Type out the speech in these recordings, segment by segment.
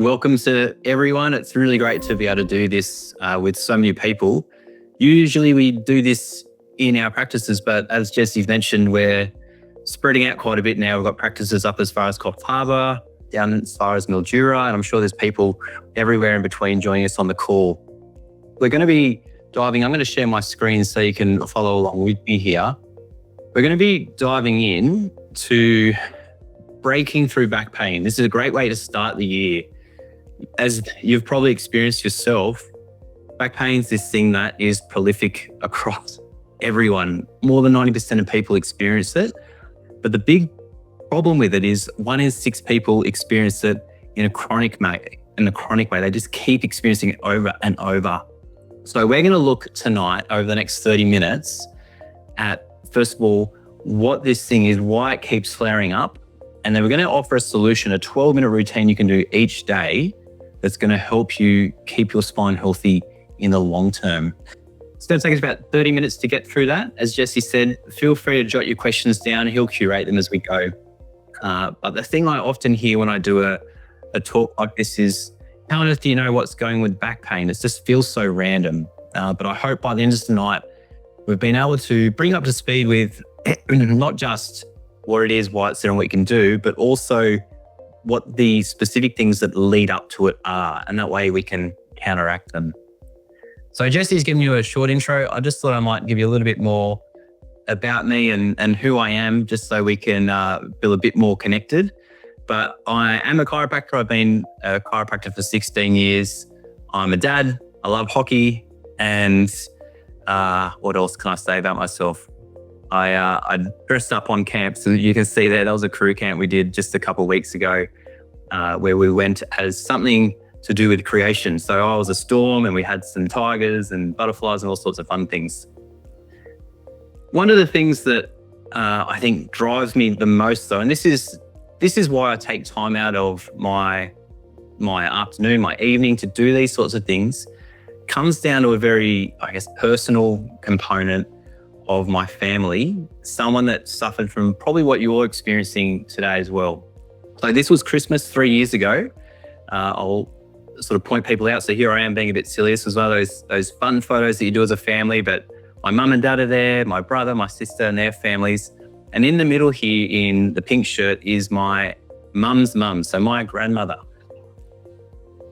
Welcome to everyone. It's really great to be able to do this with so many people. Usually we do this in our practices, but as Jesse's mentioned, we're spreading out quite a bit now. We've got practices up as far as Coffs Harbour, down as far as Mildura, and I'm sure there's people everywhere in between joining us on the call. We're going to be I'm going to share my screen so you can follow along with me here. We're going to be diving in to breaking through back pain. This is a great way to start the year. As you've probably experienced yourself, back pain is this thing that is prolific across everyone. More than 90% of people experience it. But the big problem with it is 1 in 6 people experience it in a chronic way. They just keep experiencing it over and over. So we're going to look tonight over the next 30 minutes at, first of all, what this thing is, why it keeps flaring up. And then we're going to offer a solution, a 12-minute routine you can do each day that's going to help you keep your spine healthy in the long term. It's going to take us about 30 minutes to get through that. As Jesse said, feel free to jot your questions down. He'll curate them as we go. But the thing I often hear when I do a talk like this is, how on earth do you know what's going with back pain? It just feels so random. But I hope by the end of tonight, we've been able to bring up to speed with not just what it is, why it's there and what you can do, but also what the specific things that lead up to it are. And that way we can counteract them. So Jesse's given you a short intro. I just thought I might give you a little bit more about me and who I am, just so we can feel a bit more connected. But I am a chiropractor. I've been a chiropractor for 16 years. I'm a dad. I love hockey. And what else can I say about myself? I dressed up on camp. So you can see there, that was a crew camp we did just a couple of weeks ago where we went as something to do with creation. So I was a storm and we had some tigers and butterflies and all sorts of fun things. One of the things that I think drives me the most though, and this is why I take time out of my afternoon, my evening to do these sorts of things, comes down to a very, personal component of my family, someone that suffered from probably what you're experiencing today as well. So this was Christmas 3 years ago. I'll sort of point people out. So here I am being a bit silly. This was one of those fun photos that you do as a family, but my mum and dad are there, my brother, my sister and their families. And in the middle here in the pink shirt is my mum's mum, so my grandmother.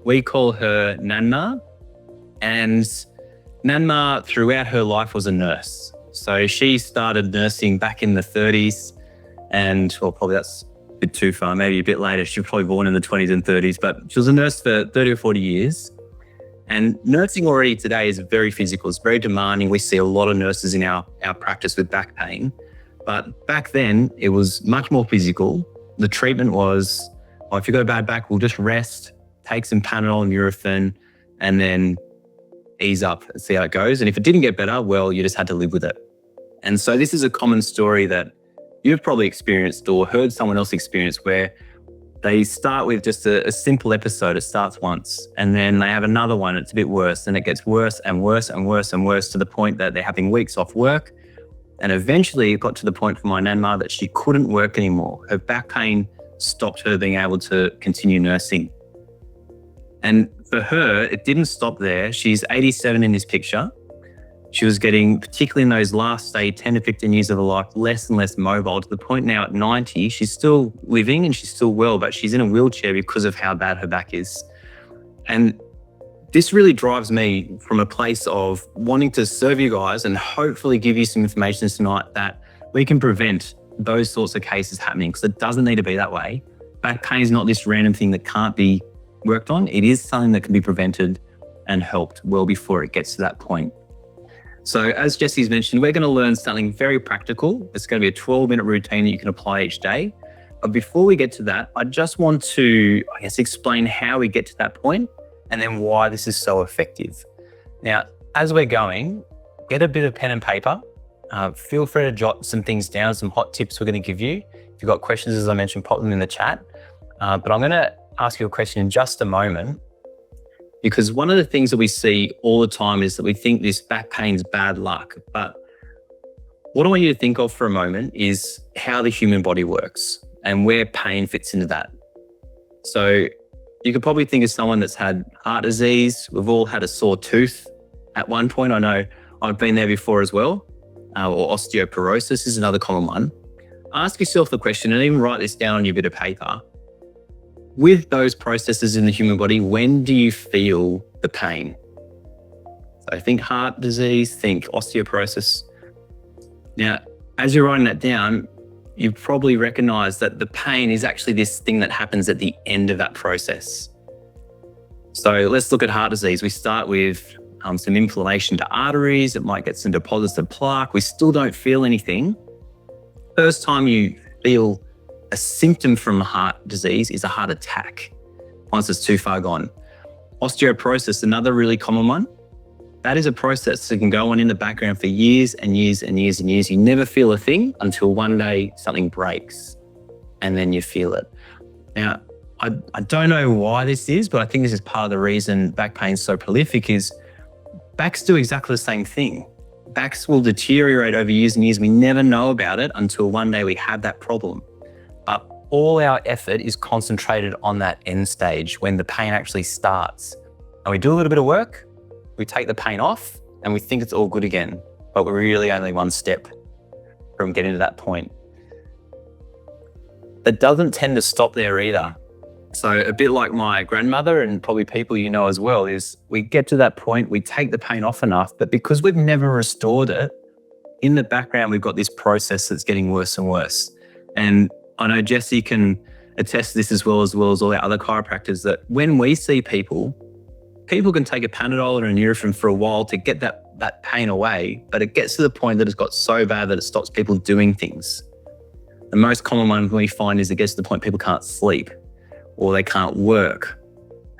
We call her Nanma, and Nanma throughout her life was a nurse. So she started nursing back in the 30s and, well, probably that's a bit too far, maybe a bit later. She was probably born in the 20s and 30s, but she was a nurse for 30 or 40 years. And nursing already today is very physical. It's very demanding. We see a lot of nurses in our practice with back pain. But back then, it was much more physical. The treatment was, if you've got a bad back, we'll just rest, take some Panadol and Nurofen, and then ease up and see how it goes. And if it didn't get better, well, you just had to live with it. And so this is a common story that you've probably experienced or heard someone else experience, where they start with just a simple episode. It starts once and then they have another one. It's a bit worse and it gets worse and worse and worse and worse to the point that they're having weeks off work. And eventually it got to the point for my Nanma that she couldn't work anymore. Her back pain stopped her being able to continue nursing. And for her, it didn't stop there. She's 87 in this picture. She was getting, particularly in those last, say, 10 to 15 years of her life, less and less mobile, to the point now at 90, she's still living and she's still well, but she's in a wheelchair because of how bad her back is. And this really drives me from a place of wanting to serve you guys and hopefully give you some information tonight that we can prevent those sorts of cases happening, because it doesn't need to be that way. Back pain is not this random thing that can't be worked on. It is something that can be prevented and helped well before it gets to that point. So as Jesse's mentioned, we're going to learn something very practical. It's going to be a 12-minute routine that you can apply each day. But before we get to that, I just want to, explain how we get to that point and then why this is so effective. Now, as we're going, get a bit of pen and paper. Feel free to jot some things down, some hot tips we're going to give you. If you've got questions, as I mentioned, pop them in the chat. But I'm going to ask you a question in just a moment, because one of the things that we see all the time is that we think this back pain's bad luck. But what I want you to think of for a moment is how the human body works and where pain fits into that. So You could probably think of someone that's had heart disease. We've all had a sore tooth at one point. I know I've been there before as well. Or osteoporosis is another common one. Ask yourself the question and even write this down on your bit of paper. With those processes in the human body, when do you feel the pain? So think heart disease, think osteoporosis. Now, as you're writing that down, you probably recognize that the pain is actually this thing that happens at the end of that process. So let's look at heart disease. We start with some inflammation to arteries. It might get some deposits of plaque. We still don't feel anything. First time you feel a symptom from heart disease is a heart attack, once it's too far gone. Osteoporosis, another really common one. That is a process that can go on in the background for years and years and years and years. You never feel a thing until one day something breaks and then you feel it. Now, I don't know why this is, but I think this is part of the reason back pain is so prolific is backs do exactly the same thing. Backs will deteriorate over years and years. We never know about it until one day we have that problem. But all our effort is concentrated on that end stage when the pain actually starts. And we do a little bit of work, we take the pain off and we think it's all good again, but we're really only one step from getting to that point. It doesn't tend to stop there either. So a bit like my grandmother and probably people you know as well is we get to that point, we take the pain off enough, but because we've never restored it, in the background, we've got this process that's getting worse and worse. And I know Jesse can attest to this as well as all our other chiropractors that when we see people can take a Panadol or a Nurofen for a while to get that pain away, but it gets to the point that it's got so bad that it stops people doing things. The most common one we find is it gets to the point people can't sleep or they can't work,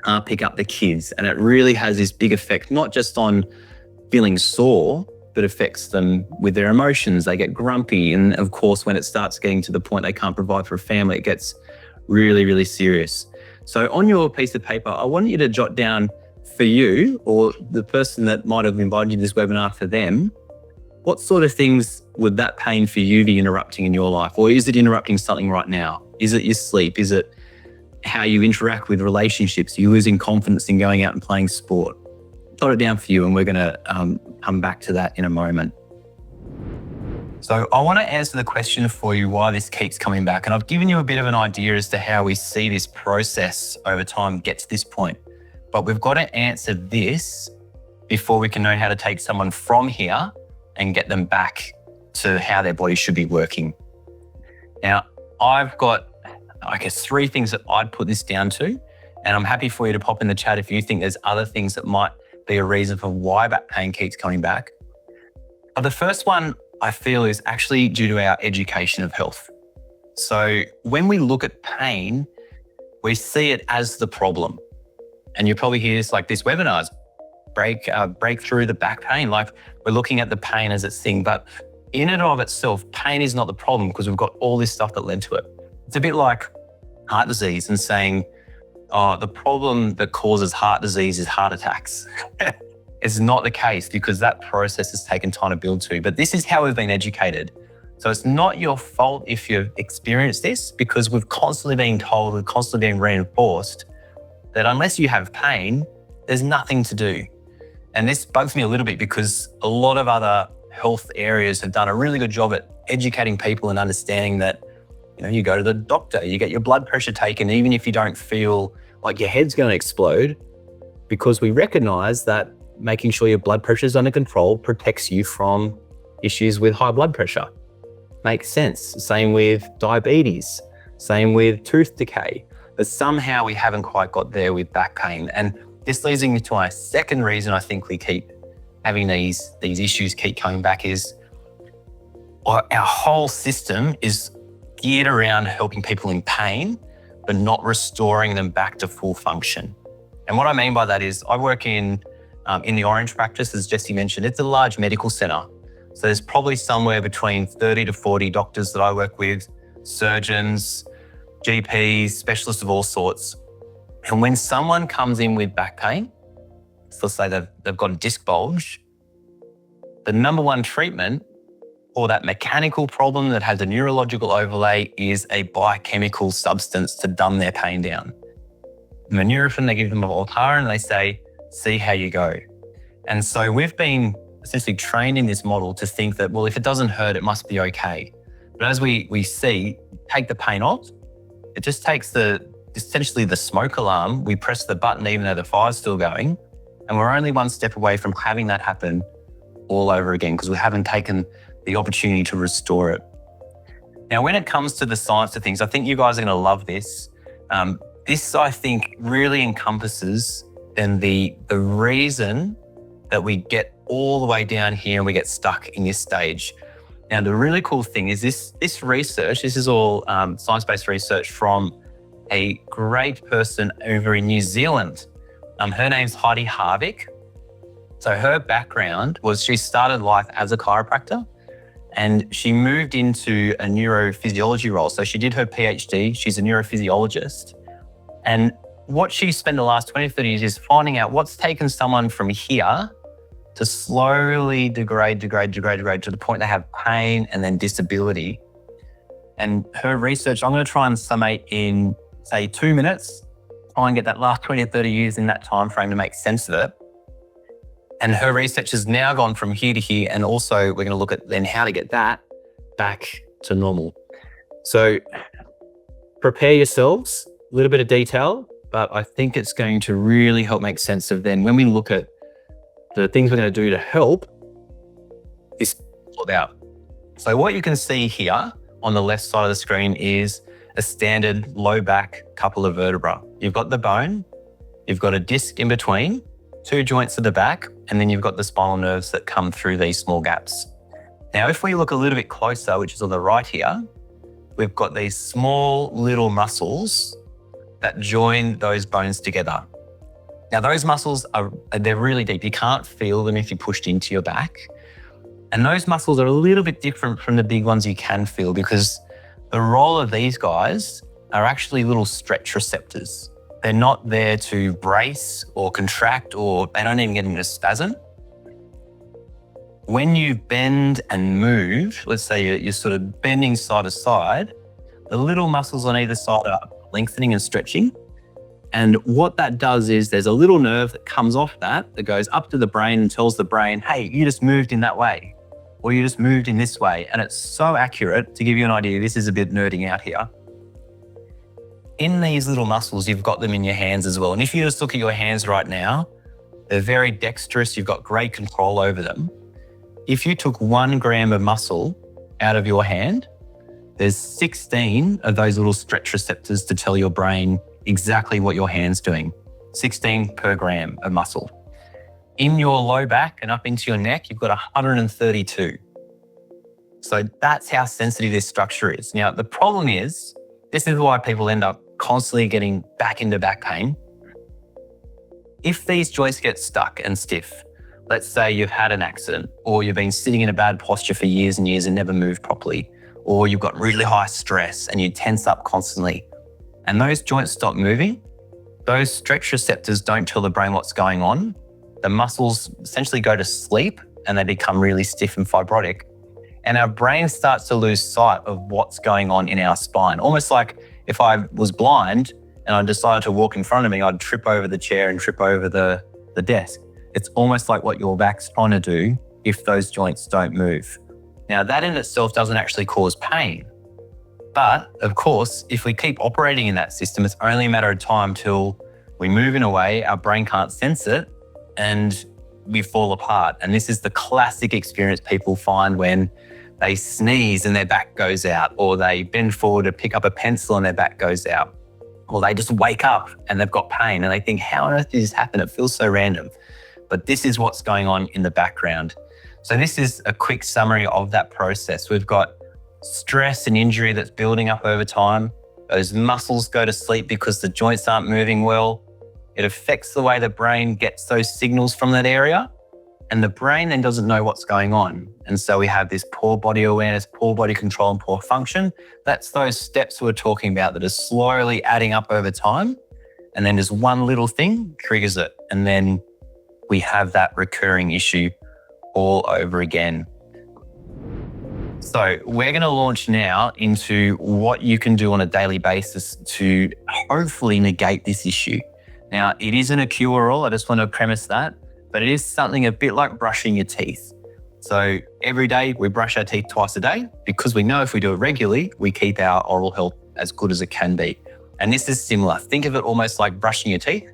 can't pick up the kids. And it really has this big effect, not just on feeling sore, but affects them with their emotions. They get grumpy. And of course, when it starts getting to the point they can't provide for a family, it gets really, really serious. So on your piece of paper, I want you to jot down for you or the person that might have invited you to this webinar for them, what sort of things would that pain for you be interrupting in your life? Or is it interrupting something right now? Is it your sleep? Is it how you interact with relationships? Are you losing confidence in going out and playing sport? Jot it down for you and we're gonna come back to that in a moment. So I want to answer the question for you why this keeps coming back. And I've given you a bit of an idea as to how we see this process over time get to this point. But we've got to answer this before we can know how to take someone from here and get them back to how their body should be working. Now, I've got, I guess, 3 things that I'd put this down to, and I'm happy for you to pop in the chat if you think there's other things that might be a reason for why back pain keeps coming back. But the first one I feel is actually due to our education of health. So when we look at pain, we see it as the problem. And you probably hear this like this webinars, break through the back pain. Like we're looking at the pain as its thing, but in and of itself, pain is not the problem because we've got all this stuff that led to it. It's a bit like heart disease and saying, oh, the problem that causes heart disease is heart attacks. It's not the case because that process has taken time to build to, but this is how we've been educated. So it's not your fault if you've experienced this because we've constantly been told, we're constantly being reinforced that unless you have pain, there's nothing to do. And this bugs me a little bit because a lot of other health areas have done a really good job at educating people and understanding that, you know, you go to the doctor, you get your blood pressure taken, even if you don't feel like your head's going to explode, because we recognize that making sure your blood pressure is under control protects you from issues with high blood pressure. Makes sense. Same with diabetes, same with tooth decay. But somehow we haven't quite got there with back pain. And this leads me to my second reason I think we keep having these issues keep coming back is our whole system is geared around helping people in pain, but not restoring them back to full function. And what I mean by that is I work in the Orange practice, as Jesse mentioned. It's a large medical center. So there's probably somewhere between 30 to 40 doctors that I work with, surgeons, GPs, specialists of all sorts. And when someone comes in with back pain, so let's say they've got a disc bulge, the number one treatment for that mechanical problem that has a neurological overlay is a biochemical substance to dumb their pain down. them a Nurofen, they give them a Voltaren, and they say, see how you go. And so we've been essentially trained in this model to think that, well, if it doesn't hurt, it must be okay. But as we see, take the pain off, it just takes essentially the smoke alarm. We press the button even though the fire's still going, and we're only one step away from having that happen all over again because we haven't taken the opportunity to restore it. Now, when it comes to the science of things, I think you guys are going to love this. This, I think, really encompasses then the reason that we get all the way down here and we get stuck in this stage. Now, the really cool thing is this research, this is all science-based research from a great person over in New Zealand. Her name's Heidi Harvick. So her background was she started life as a chiropractor and she moved into a neurophysiology role. So she did her PhD, she's a neurophysiologist. And what she spent the last 20, 30 years is finding out what's taken someone from here to slowly degrade to the point they have pain and then disability. And her research, I'm going to try and summate in, say, 2 minutes, try and get that last 20 or 30 years in that time frame to make sense of it. And her research has now gone from here to here, and also we're going to look at then how to get that back to normal. So prepare yourselves, a little bit of detail, but I think it's going to really help make sense of then when we look at the things we're going to do to help this sort out. So what you can see here on the left side of the screen is a standard low back couple of vertebra. You've got the bone, you've got a disc in between, 2 joints at the back, and then you've got the spinal nerves that come through these small gaps. Now, if we look a little bit closer, which is on the right here, we've got these small little muscles that join those bones together. Now, those muscles they're really deep. You can't feel them if you're pushed into your back. And those muscles are a little bit different from the big ones you can feel because the role of these guys are actually little stretch receptors. They're not there to brace or contract, or they don't even get into spasm. When you bend and move, let's say you're sort of bending side to side, the little muscles on either side are lengthening and stretching. And what that does is there's a little nerve that comes off that goes up to the brain and tells the brain, hey, you just moved in that way, or you just moved in this way. And it's so accurate. To give you an idea, this is a bit nerding out here. In these little muscles, you've got them in your hands as well. And if you just look at your hands right now, they're very dexterous. You've got great control over them. If you took 1 gram of muscle out of your hand, there's 16 of those little stretch receptors to tell your brain exactly what your hand's doing. 16 per gram of muscle. In your low back and up into your neck, you've got 132. So that's how sensitive this structure is. Now, the problem is, this is why people end up constantly getting back into back pain. If these joints get stuck and stiff, let's say you've had an accident, or you've been sitting in a bad posture for years and years and never moved properly, or you've got really high stress and you tense up constantly, and those joints stop moving, those stretch receptors don't tell the brain what's going on. The muscles essentially go to sleep and they become really stiff and fibrotic. And our brain starts to lose sight of what's going on in our spine. Almost like if I was blind and I decided to walk in front of me, I'd trip over the chair and trip over the desk. It's almost like what your back's trying to do if those joints don't move. Now, that in itself doesn't actually cause pain. But of course, if we keep operating in that system, it's only a matter of time till we move in a way our brain can't sense it and we fall apart. And this is the classic experience people find when they sneeze and their back goes out, or they bend forward to pick up a pencil and their back goes out, or they just wake up and they've got pain and they think, how on earth did this happen? It feels so random. But this is what's going on in the background. So this is a quick summary of that process. We've got stress and injury that's building up over time. Those muscles go to sleep because the joints aren't moving well. It affects the way the brain gets those signals from that area. And the brain then doesn't know what's going on. And so we have this poor body awareness, poor body control, and poor function. That's those steps we're talking about that are slowly adding up over time. And then just one little thing triggers it. And then we have that recurring issue all over again. So we're going to launch now into what you can do on a daily basis to hopefully negate this issue. Now, it isn't a cure-all, I just want to premise that, but it is something a bit like brushing your teeth. So every day we brush our teeth twice a day because we know if we do it regularly, we keep our oral health as good as it can be. And this is similar. Think of it almost like brushing your teeth,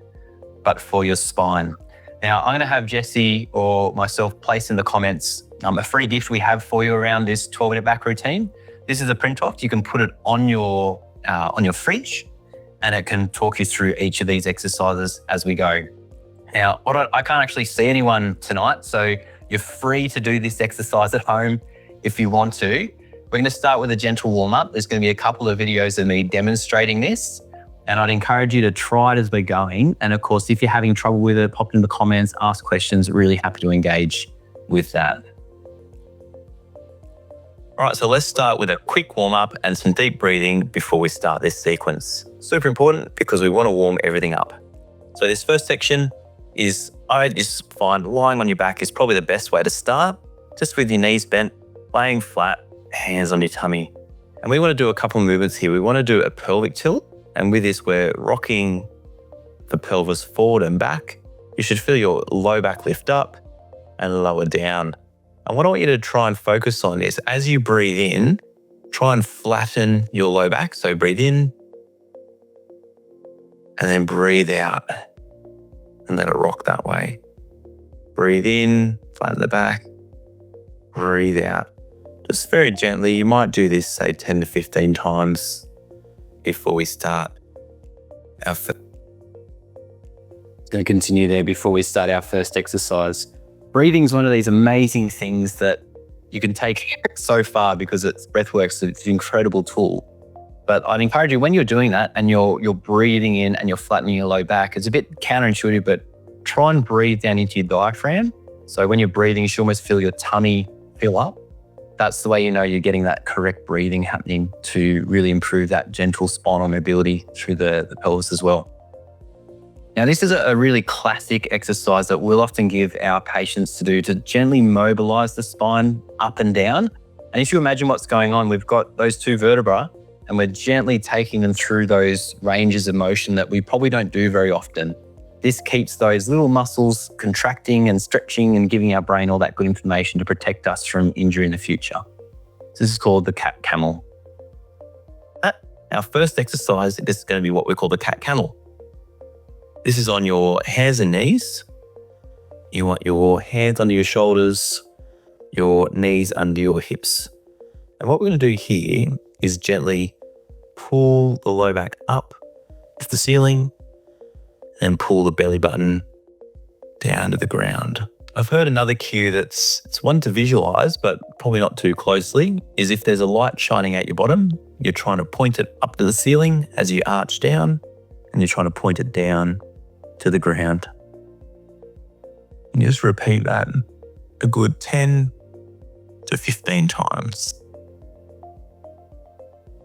but for your spine. Now, I'm going to have Jesse or myself place in the comments a free gift we have for you around this 12-minute back routine. This is a print off. You can put it on your fridge, and it can talk you through each of these exercises as we go. Now, I can't actually see anyone tonight, so you're free to do this exercise at home if you want to. We're going to start with a gentle warm-up. There's going to be a couple of videos of me demonstrating this, and I'd encourage you to try it as we're going. And of course, if you're having trouble with it, pop it in the comments, ask questions. Really happy to engage with that. All right, so let's start with a quick warm-up and some deep breathing before we start this sequence. Super important because we want to warm everything up. So this first section is, I just find lying on your back is probably the best way to start, just with your knees bent, laying flat, hands on your tummy. And we want to do a couple of movements here. We want to do a pelvic tilt. And with this, we're rocking the pelvis forward and back. You should feel your low back lift up and lower down. And what I want you to try and focus on is as you breathe in, try and flatten your low back. So breathe in and then breathe out and let it rock that way. Breathe in, flatten the back, breathe out. Just very gently. You might do this, say 10 to 15 times before we start our first. Going to continue there before we start our first exercise. Breathing is one of these amazing things that you can take so far because it's breathwork, so it's an incredible tool. But I'd encourage you when you're doing that and you're breathing in and you're flattening your low back, it's a bit counterintuitive, but try and breathe down into your diaphragm. So when you're breathing, you should almost feel your tummy fill up. That's the way you know you're getting that correct breathing happening to really improve that gentle spinal mobility through the pelvis as well. Now, this is a really classic exercise that we'll often give our patients to do to gently mobilize the spine up and down. And if you imagine what's going on, we've got those two vertebrae and we're gently taking them through those ranges of motion that we probably don't do very often. This keeps those little muscles contracting and stretching and giving our brain all that good information to protect us from injury in the future. So this is called the cat camel. Our first exercise, this is going to be what we call the cat camel. This is on your hands and knees. You want your hands under your shoulders, your knees under your hips. And what we're going to do here is gently pull the low back up to the ceiling and pull the belly button down to the ground. I've heard another cue it's one to visualize, but probably not too closely, is if there's a light shining at your bottom, you're trying to point it up to the ceiling as you arch down, and you're trying to point it down to the ground. And you just repeat that a good 10 to 15 times.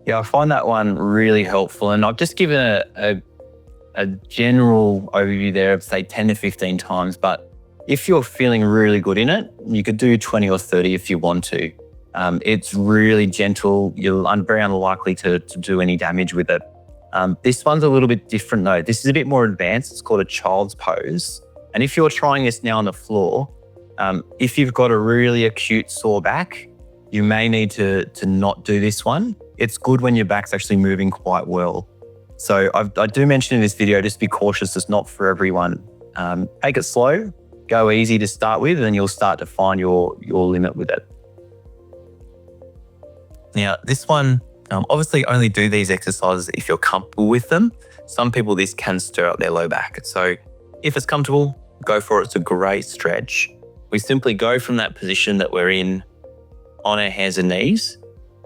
Yeah, I find that one really helpful. And I've just given a general overview there of say 10 to 15 times, but if you're feeling really good in it, you could do 20 or 30 if you want to. It's really gentle. You're very unlikely to do any damage with it. This one's a little bit different though. This is a bit more advanced. It's called a child's pose. And if you're trying this now on the floor, if you've got a really acute sore back, you may need to not do this one. It's good when your back's actually moving quite well. So I do mention in this video, just be cautious. It's not for everyone. Take it slow, go easy to start with, and then you'll start to find your limit with it. Now, this one, obviously only do these exercises if you're comfortable with them. Some people, this can stir up their low back. So if it's comfortable, go for it. It's a great stretch. We simply go from that position that we're in on our hands and knees,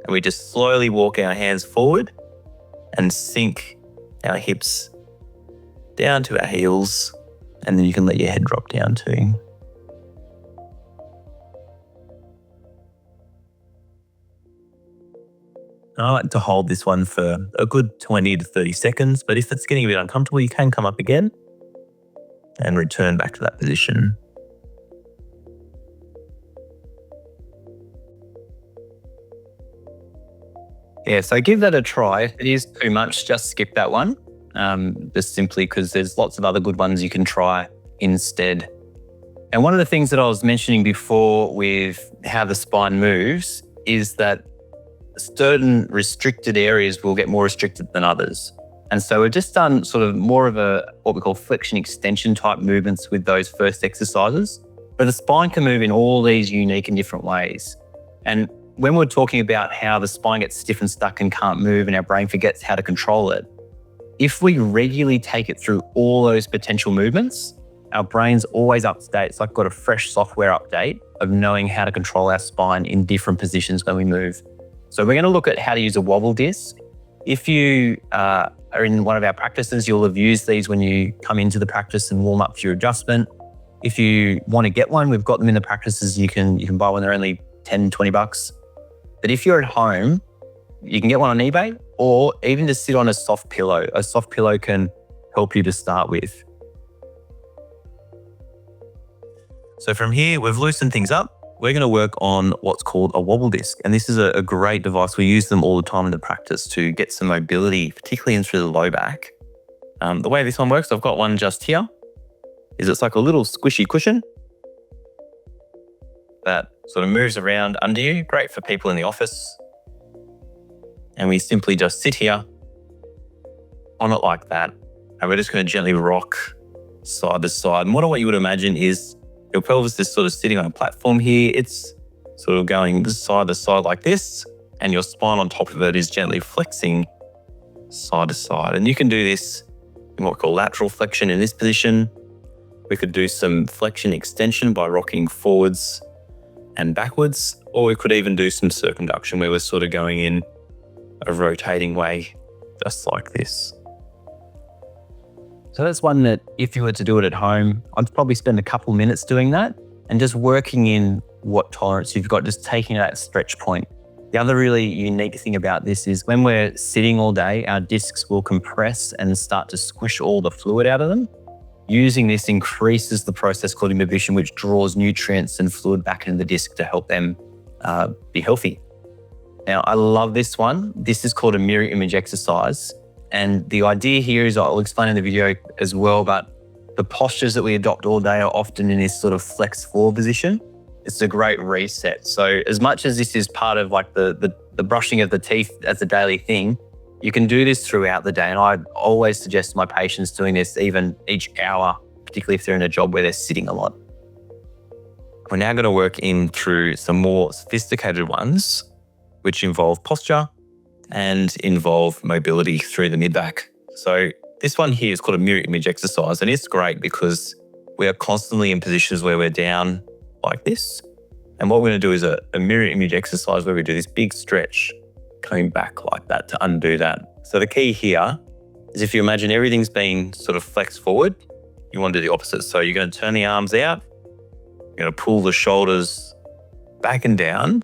and we just slowly walk our hands forward and sink our hips down to our heels, and then you can let your head drop down too. I like to hold this one for a good 20 to 30 seconds, but if it's getting a bit uncomfortable, you can come up again and return back to that position. Yeah, so give that a try. If it is too much, just skip that one. just simply because there's lots of other good ones you can try instead. And one of the things that I was mentioning before with how the spine moves is that certain restricted areas will get more restricted than others. And so we've just done sort of more of what we call flexion extension type movements with those first exercises. But the spine can move in all these unique and different ways. And when we're talking about how the spine gets stiff and stuck and can't move and our brain forgets how to control it, if we regularly take it through all those potential movements, our brain's always up to date. It's like got a fresh software update of knowing how to control our spine in different positions when we move. So we're going to look at how to use a wobble disc. If you are in one of our practices, you'll have used these when you come into the practice and warm up for your adjustment. If you want to get one, we've got them in the practices. You can buy one. They're only $10, $20. But if you're at home, you can get one on eBay or even just sit on a soft pillow. A soft pillow can help you to start with. So from here, we've loosened things up. We're going to work on what's called a wobble disc. And this is a great device. We use them all the time in the practice to get some mobility, particularly in through the low back. The way this one works, I've got one just here, is it's like a little squishy cushion that sort of moves around under you. Great for people in the office. And we simply just sit here on it like that. And we're just going to gently rock side to side. And what I want you to imagine is your pelvis is sort of sitting on a platform here. It's sort of going side to side like this, and your spine on top of it is gently flexing side to side. And you can do this in what we call lateral flexion in this position. We could do some flexion extension by rocking forwards and backwards, or we could even do some circumduction where we're sort of going in a rotating way, just like this. So that's one that if you were to do it at home, I'd probably spend a couple minutes doing that and just working in what tolerance you've got, just taking that stretch point. The other really unique thing about this is when we're sitting all day, our discs will compress and start to squish all the fluid out of them. Using this increases the process called imbibition, which draws nutrients and fluid back into the disc to help them be healthy. Now, I love this one. This is called a mirror image exercise. And the idea here is, I'll explain in the video as well, but the postures that we adopt all day are often in this sort of flex forward position. It's a great reset. So as much as this is part of like the brushing of the teeth as a daily thing, you can do this throughout the day. And I always suggest my patients doing this even each hour, particularly if they're in a job where they're sitting a lot. We're now going to work in through some more sophisticated ones, which involve posture and involve mobility through the mid-back. So this one here is called a mirror image exercise, and it's great because we are constantly in positions where we're down like this. And what we're going to do is a mirror image exercise where we do this big stretch coming back like that to undo that. So the key here is if you imagine everything's been sort of flexed forward, you want to do the opposite. So you're going to turn the arms out, you're going to pull the shoulders back and down.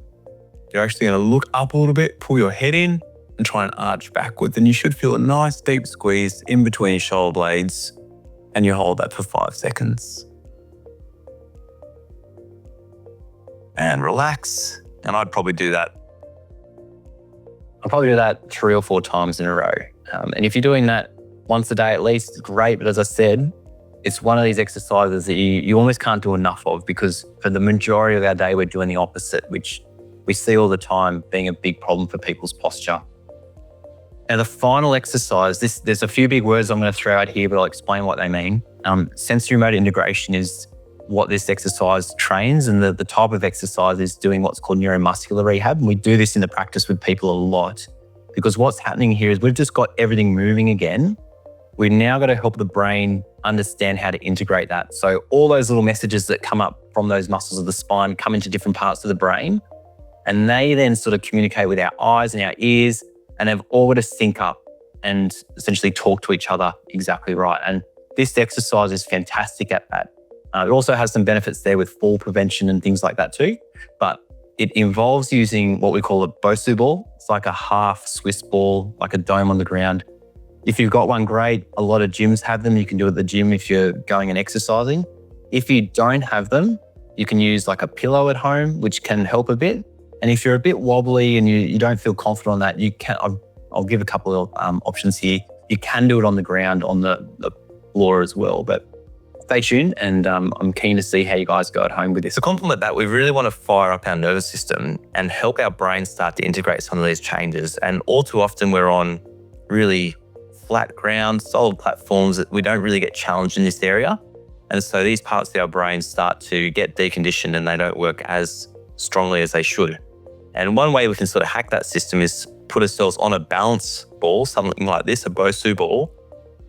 You're actually going to look up a little bit, pull your head in and try and arch backwards. And you should feel a nice deep squeeze in between your shoulder blades, and you hold that for 5 seconds. And relax. And I'd probably do that 3 or 4 times in a row. And if you're doing that once a day at least, it's great. But as I said, it's one of these exercises that you almost can't do enough of, because for the majority of our day, we're doing the opposite, which we see all the time being a big problem for people's posture. And the final exercise, there's a few big words I'm going to throw out here, but I'll explain what they mean. Sensory motor integration is what this exercise trains, and the type of exercise is doing what's called neuromuscular rehab. And we do this in the practice with people a lot, because what's happening here is we've just got everything moving again. We've now got to help the brain understand how to integrate that. So all those little messages that come up from those muscles of the spine come into different parts of the brain, and they then sort of communicate with our eyes and our ears, and they've all got to sync up and essentially talk to each other exactly right. And this exercise is fantastic at that. It also has some benefits there with fall prevention and things like that too. But it involves using what we call a Bosu ball. It's like a half Swiss ball, like a dome on the ground. If you've got one, great. A lot of gyms have them. You can do it at the gym if you're going and exercising. If you don't have them, you can use like a pillow at home, which can help a bit. And if you're a bit wobbly and you don't feel confident on that, you can. I'll give a couple of options here. You can do it on the ground, on the floor as well. But stay tuned, and I'm keen to see how you guys go at home with this. To complement that, we really want to fire up our nervous system and help our brain start to integrate some of these changes. And all too often we're on really flat ground, solid platforms that we don't really get challenged in this area. And so these parts of our brain start to get deconditioned and they don't work as strongly as they should. And one way we can sort of hack that system is put ourselves on a balance ball, something like this, a Bosu ball,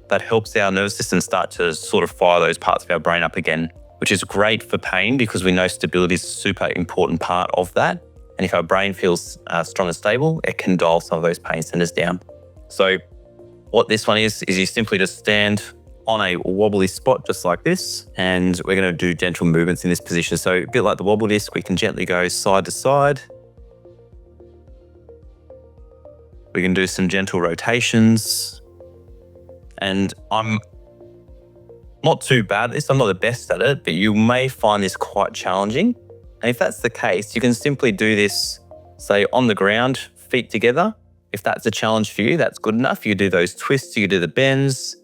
that helps our nervous system start to sort of fire those parts of our brain up again, which is great for pain because we know stability is a super important part of that. And if our brain feels strong and stable, it can dial some of those pain centers down. So what this one is you simply just stand on a wobbly spot just like this, and we're going to do gentle movements in this position. So a bit like the wobble disc, we can gently go side to side. We can do some gentle rotations. And I'm not too bad at this. I'm not the best at it, but you may find this quite challenging. And if that's the case, you can simply do this, say, on the ground, feet together. If that's a challenge for you, that's good enough. You do those twists, you do the bends.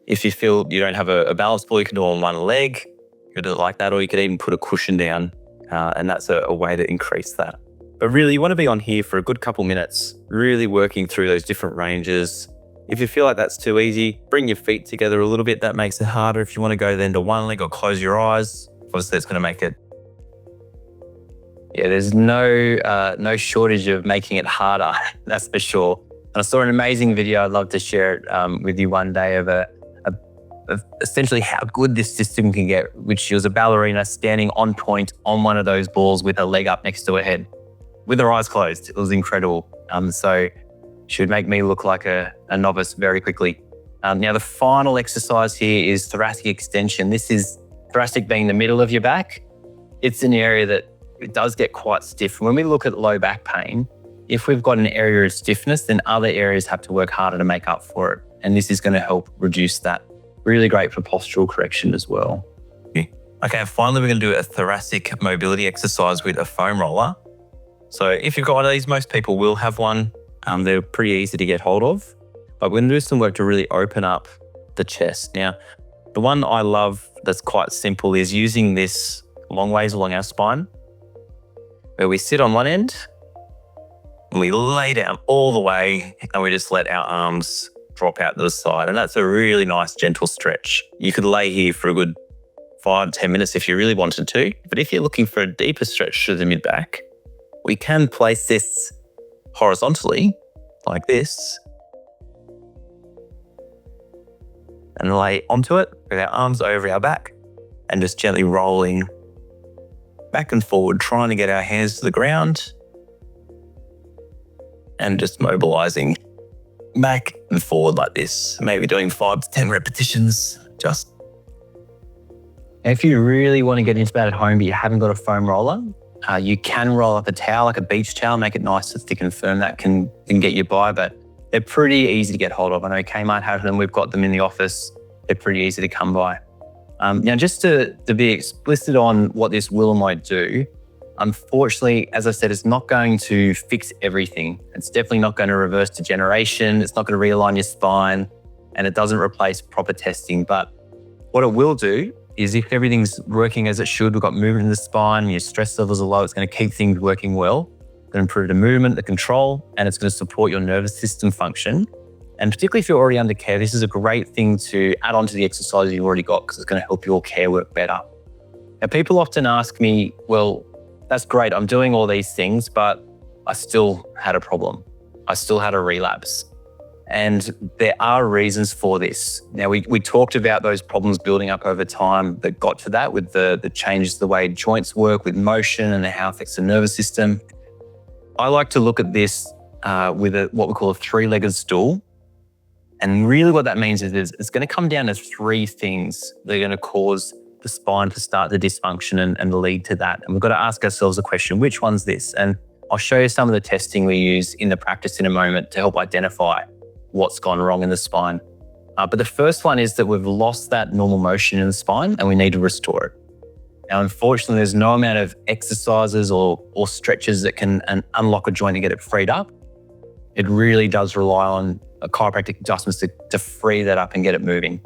If you feel you don't have a balance ball, you can do it on one leg. You can do it like that, or you could even put a cushion down. And that's a way to increase that. But really, you want to be on here for a good couple minutes, really working through those different ranges. If you feel like that's too easy, bring your feet together a little bit. That makes it harder. If you want to go then to one leg or close your eyes, obviously it's going to make it. Yeah, there's no shortage of making it harder, that's for sure. And I saw an amazing video. I'd love to share it with you one day of essentially how good this system can get, which was a ballerina standing on point on one of those balls with her leg up next to her head, with her eyes closed. It was incredible. So should make me look like a novice very quickly. Now the final exercise here is thoracic extension. This is thoracic being the middle of your back. It's an area that it does get quite stiff. When we look at low back pain, if we've got an area of stiffness, then other areas have to work harder to make up for it. And this is going to help reduce that. Really great for postural correction as well. Okay, finally, we're going to do a thoracic mobility exercise with a foam roller. So if you've got one of these, most people will have one. They're pretty easy to get hold of. But we're going to do some work to really open up the chest. Now, the one I love that's quite simple is using this long ways along our spine, where we sit on one end, and we lay down all the way, and we just let our arms drop out to the side. And that's a really nice, gentle stretch. You could lay here for a good 5 to 10 minutes if you really wanted to. But if you're looking for a deeper stretch to the mid-back, we can place this horizontally, like this, and lay onto it with our arms over our back and just gently rolling back and forward, trying to get our hands to the ground and just mobilizing back and forward like this. Maybe doing 5 to 10 repetitions. Just. If you really want to get into that at home, but you haven't got a foam roller, you can roll up a towel, like a beach towel, make it nice and thick and firm. That can get you by, but they're pretty easy to get hold of. I know Kmart has them. We've got them in the office. They're pretty easy to come by. Now, just to be explicit on what this will and won't do, unfortunately, as I said, it's not going to fix everything. It's definitely not going to reverse degeneration. It's not going to realign your spine, and it doesn't replace proper testing. But what it will do is if everything's working as it should, we've got movement in the spine, your stress levels are low, it's going to keep things working well. It's going to improve the movement, the control, and it's going to support your nervous system function. And particularly if you're already under care, this is a great thing to add on to the exercises you've already got because it's going to help your care work better. Now, people often ask me, well, that's great, I'm doing all these things, but I still had a problem. I still had a relapse. And there are reasons for this. Now, we talked about those problems building up over time that got to that with the changes the way joints work, with motion and how it affects the nervous system. I like to look at this with what we call a 3-legged stool. And really what that means is it's going to come down to 3 things that are going to cause the spine to start the dysfunction and lead to that. And we've got to ask ourselves the question, which one's this? And I'll show you some of the testing we use in the practice in a moment to help identify what's gone wrong in the spine. But the first one is that we've lost that normal motion in the spine and we need to restore it. Now, unfortunately, there's no amount of exercises or stretches that can unlock a joint and get it freed up. It really does rely on chiropractic adjustments to free that up and get it moving.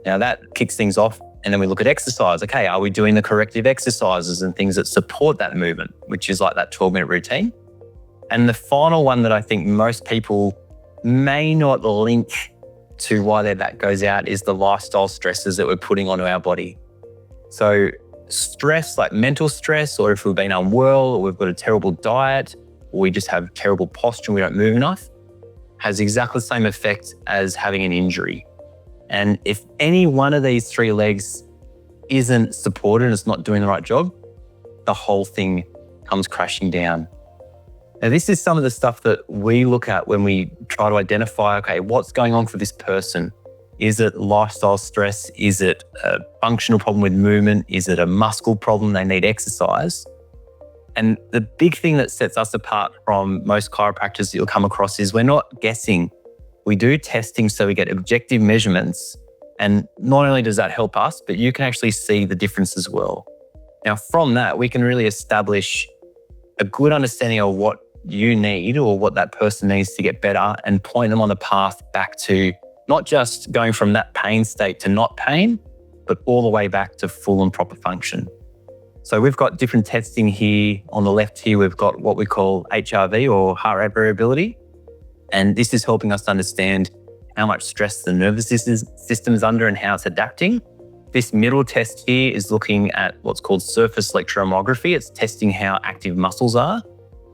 Now that kicks things off. And then we look at exercise. Okay, are we doing the corrective exercises and things that support that movement, which is like that 12-minute routine? And the final one that I think most people may not link to why that goes out is the lifestyle stresses that we're putting onto our body. So stress, like mental stress, or if we've been unwell, or we've got a terrible diet, or we just have terrible posture and we don't move enough, has exactly the same effect as having an injury. And if any one of these three legs isn't supported and it's not doing the right job, the whole thing comes crashing down. Now, this is some of the stuff that we look at when we try to identify, okay, what's going on for this person? Is it lifestyle stress? Is it a functional problem with movement? Is it a muscle problem? They need exercise. And the big thing that sets us apart from most chiropractors that you'll come across is we're not guessing. We do testing so we get objective measurements. And not only does that help us, but you can actually see the difference as well. Now, from that, we can really establish a good understanding of what you need or what that person needs to get better and point them on the path back to not just going from that pain state to not pain, but all the way back to full and proper function. So we've got different testing here. On the left here, we've got what we call HRV or heart rate variability. And this is helping us understand how much stress the nervous system is under and how it's adapting. This middle test here is looking at what's called surface electromyography. It's testing how active muscles are.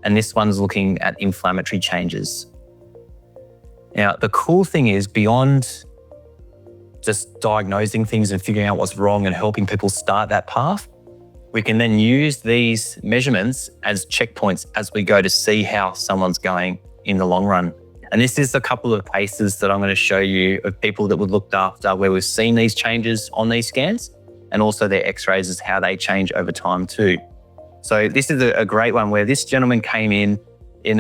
And this one's looking at inflammatory changes. Now, the cool thing is beyond just diagnosing things and figuring out what's wrong and helping people start that path, we can then use these measurements as checkpoints as we go to see how someone's going in the long run. And this is a couple of cases that I'm going to show you of people that were looked after where we've seen these changes on these scans and also their x-rays is how they change over time too. So this is a great one where this gentleman came in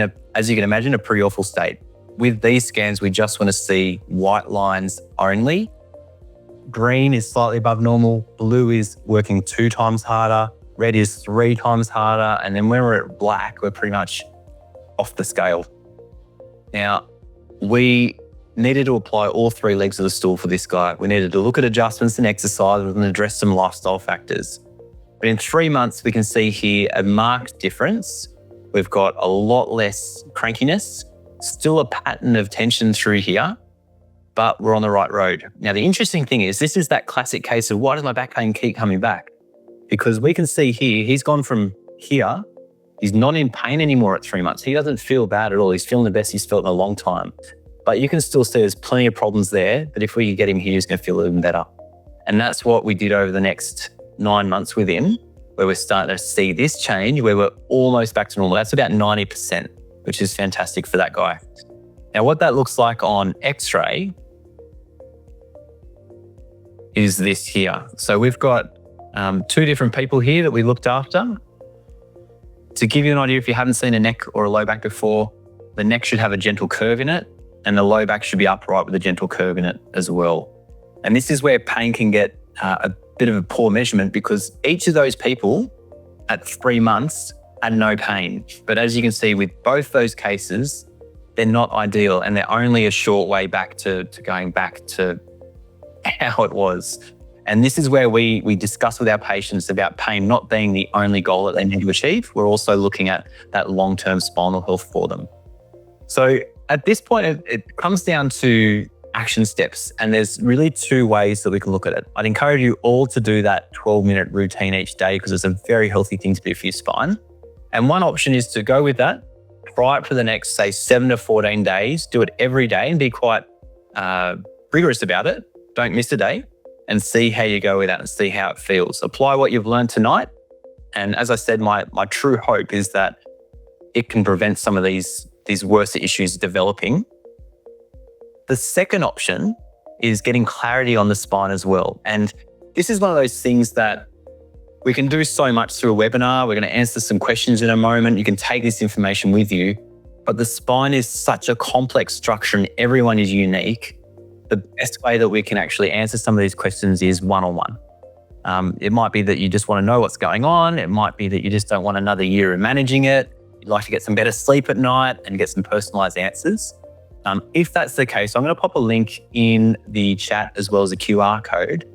a, as you can imagine, a pretty awful state. With these scans, we just want to see white lines only. Green is slightly above normal. Blue is working 2 times harder. Red is 3 times harder. And then when we're at black, we're pretty much off the scale. Now, we needed to apply all 3 legs of the stool for this guy. We needed to look at adjustments and exercise and address some lifestyle factors. But in 3 months, we can see here a marked difference. We've got a lot less crankiness, still a pattern of tension through here, but we're on the right road. Now, the interesting thing is this is that classic case of why does my back pain keep coming back? Because we can see here, he's gone from here. He's not in pain anymore at 3 months. He doesn't feel bad at all. He's feeling the best he's felt in a long time. But you can still see there's plenty of problems there. But if we could get him here, he's going to feel even better. And that's what we did over the next 9 months with him, where we're starting to see this change, where we're almost back to normal. That's about 90%, which is fantastic for that guy. Now, what that looks like on X-ray is this here. So we've got 2 different people here that we looked after. To give you an idea, if you haven't seen a neck or a low back before, the neck should have a gentle curve in it and the low back should be upright with a gentle curve in it as well. And this is where pain can get a bit of a poor measurement because each of those people at 3 months had no pain. But as you can see with both those cases, they're not ideal and they're only a short way back to going back to how it was. And this is where we discuss with our patients about pain not being the only goal that they need to achieve. We're also looking at that long-term spinal health for them. So at this point, it comes down to action steps. And there's really 2 ways that we can look at it. I'd encourage you all to do that 12-minute routine each day because it's a very healthy thing to do for your spine. And one option is to go with that, try it for the next, say, 7 to 14 days, do it every day and be quite rigorous about it. Don't miss a day. And see how you go with that and see how it feels. Apply what you've learned tonight. And as I said, my true hope is that it can prevent some of these worse issues developing. The second option is getting clarity on the spine as well. And this is one of those things that we can do so much through a webinar. We're going to answer some questions in a moment. You can take this information with you. But the spine is such a complex structure and everyone is unique. The best way that we can actually answer some of these questions is one-on-one. It might be that you just want to know what's going on. It might be that you just don't want another year of managing it. You'd like to get some better sleep at night and get some personalized answers. If that's the case, I'm going to pop a link in the chat as well as a QR code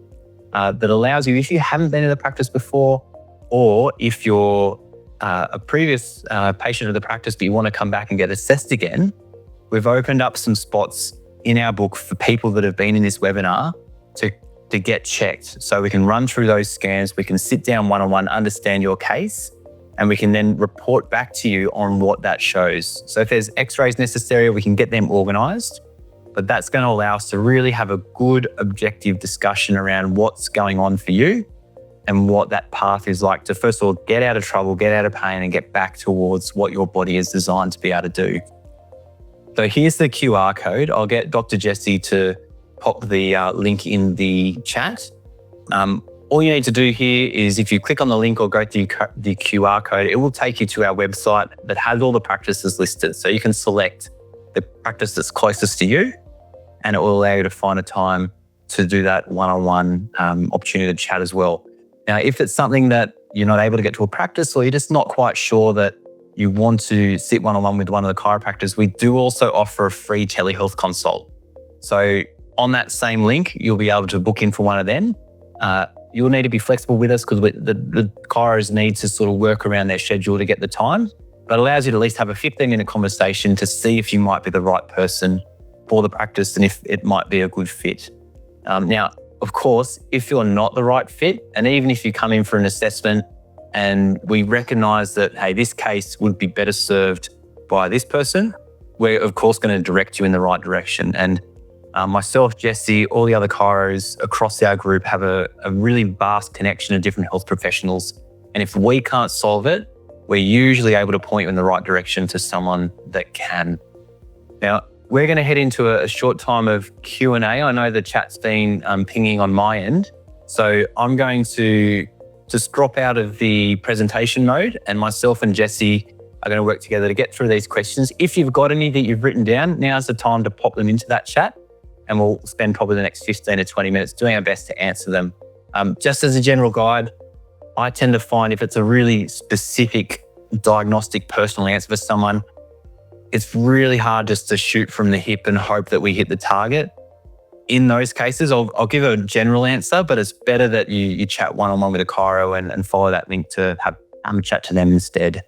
that allows you, if you haven't been in the practice before, or if you're a previous patient of the practice but you want to come back and get assessed again, we've opened up some spots in our book for people that have been in this webinar to get checked. So we can run through those scans, we can sit down one-on-one, understand your case, and we can then report back to you on what that shows. So if there's x-rays necessary, we can get them organised, but that's going to allow us to really have a good objective discussion around what's going on for you and what that path is like to, first of all, get out of trouble, get out of pain, and get back towards what your body is designed to be able to do. So here's the QR code. I'll get Dr. Jessie to pop the link in the chat. All you need to do here is if you click on the link or go to the QR code, it will take you to our website that has all the practices listed. So you can select the practice that's closest to you, and it will allow you to find a time to do that one-on-one opportunity to chat as well. Now, if it's something that you're not able to get to a practice, or you're just not quite sure that you want to sit one-on-one with one of the chiropractors, we do also offer a free telehealth consult. So on that same link, you'll be able to book in for one of them. You'll need to be flexible with us because the chiros need to sort of work around their schedule to get the time, but it allows you to at least have a 15-minute conversation to see if you might be the right person for the practice and if it might be a good fit. Now, of course, if you're not the right fit, and even if you come in for an assessment and we recognise that, hey, this case would be better served by this person, we're of course going to direct you in the right direction. And myself, Jessie, all the other chiros across our group have a really vast connection of different health professionals. And if we can't solve it, we're usually able to point you in the right direction to someone that can. Now, we're going to head into a short time of Q&A. I know the chat's been pinging on my end. So I'm going to just drop out of the presentation mode, and myself and Jessie are going to work together to get through these questions. If you've got any that you've written down, now's the time to pop them into that chat, and we'll spend probably the next 15 to 20 minutes doing our best to answer them. Just as a general guide, I tend to find if it's a really specific diagnostic personal answer for someone, it's really hard just to shoot from the hip and hope that we hit the target. In those cases, I'll give a general answer, but it's better that you chat one-on-one with a chiro and follow that link to have a chat to them instead.